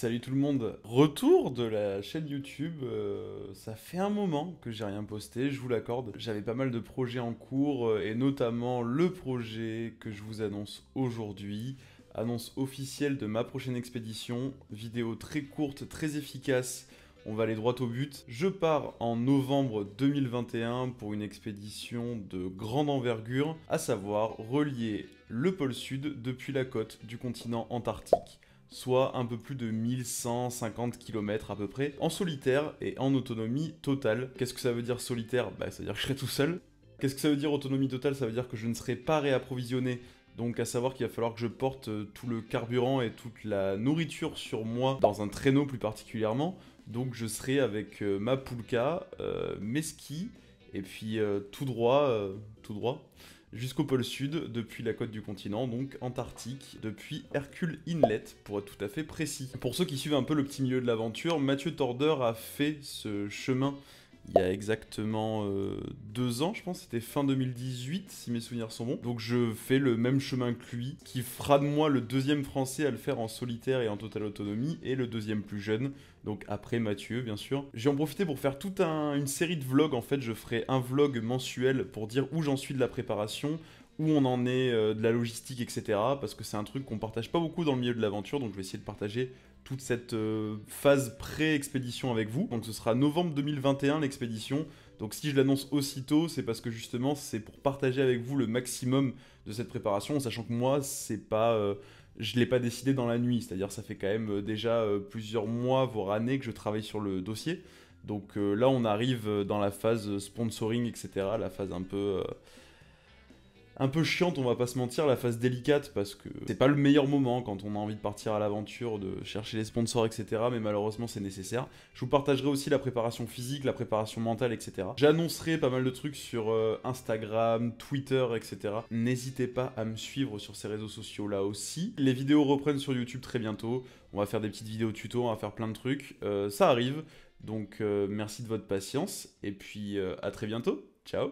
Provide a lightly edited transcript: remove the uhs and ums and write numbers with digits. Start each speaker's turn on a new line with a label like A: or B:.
A: Salut tout le monde, retour de la chaîne YouTube, ça fait un moment que j'ai rien posté, je vous l'accorde. J'avais pas mal de projets en cours et notamment le projet que je vous annonce aujourd'hui, annonce officielle de ma prochaine expédition, vidéo très courte, très efficace, on va aller droit au but. Je pars en novembre 2021 pour une expédition de grande envergure, à savoir relier le pôle sud depuis la côte du continent antarctique, soit un peu plus de 1150 km à peu près, en solitaire et en autonomie totale. Qu'est-ce que ça veut dire solitaire? Bah ça veut dire que je serai tout seul. Qu'est-ce que ça veut dire autonomie totale? Ça veut dire que je ne serai pas réapprovisionné, donc à savoir qu'il va falloir que je porte tout le carburant et toute la nourriture sur moi, dans un traîneau plus particulièrement. Donc je serai avec ma poulka, mes skis, et puis tout droit, jusqu'au pôle sud, depuis la côte du continent, donc Antarctique, depuis Hercule Inlet, pour être tout à fait précis. Pour ceux qui suivent un peu le petit milieu de l'aventure, Mathieu Torder a fait ce chemin il y a exactement 2 ans, je pense, c'était fin 2018, si mes souvenirs sont bons. Donc je fais le même chemin que lui, qui fera de moi le deuxième français à le faire en solitaire et en totale autonomie, et le deuxième plus jeune, donc après Mathieu, bien sûr. J'ai en profité pour faire toute une série de vlogs, en fait, je ferai un vlog mensuel pour dire où j'en suis de la préparation, où on en est de la logistique, etc. Parce que c'est un truc qu'on partage pas beaucoup dans le milieu de l'aventure, donc je vais essayer de partager toute cette phase pré-expédition avec vous. Donc ce sera novembre 2021 l'expédition. Donc si je l'annonce aussitôt, c'est parce que justement c'est pour partager avec vous le maximum de cette préparation, en sachant que moi c'est pas, je l'ai pas décidé dans la nuit. C'est-à-dire ça fait quand même déjà plusieurs mois voire années que je travaille sur le dossier. Donc là on arrive dans la phase sponsoring, etc. La phase un peu chiante, on va pas se mentir, la phase délicate, parce que c'est pas le meilleur moment quand on a envie de partir à l'aventure, de chercher les sponsors, etc. Mais malheureusement, c'est nécessaire. Je vous partagerai aussi la préparation physique, la préparation mentale, etc. J'annoncerai pas mal de trucs sur Instagram, Twitter, etc. N'hésitez pas à me suivre sur ces réseaux sociaux là aussi. Les vidéos reprennent sur YouTube très bientôt. On va faire des petites vidéos tuto, on va faire plein de trucs. Ça arrive. Donc merci de votre patience. Et puis à très bientôt. Ciao.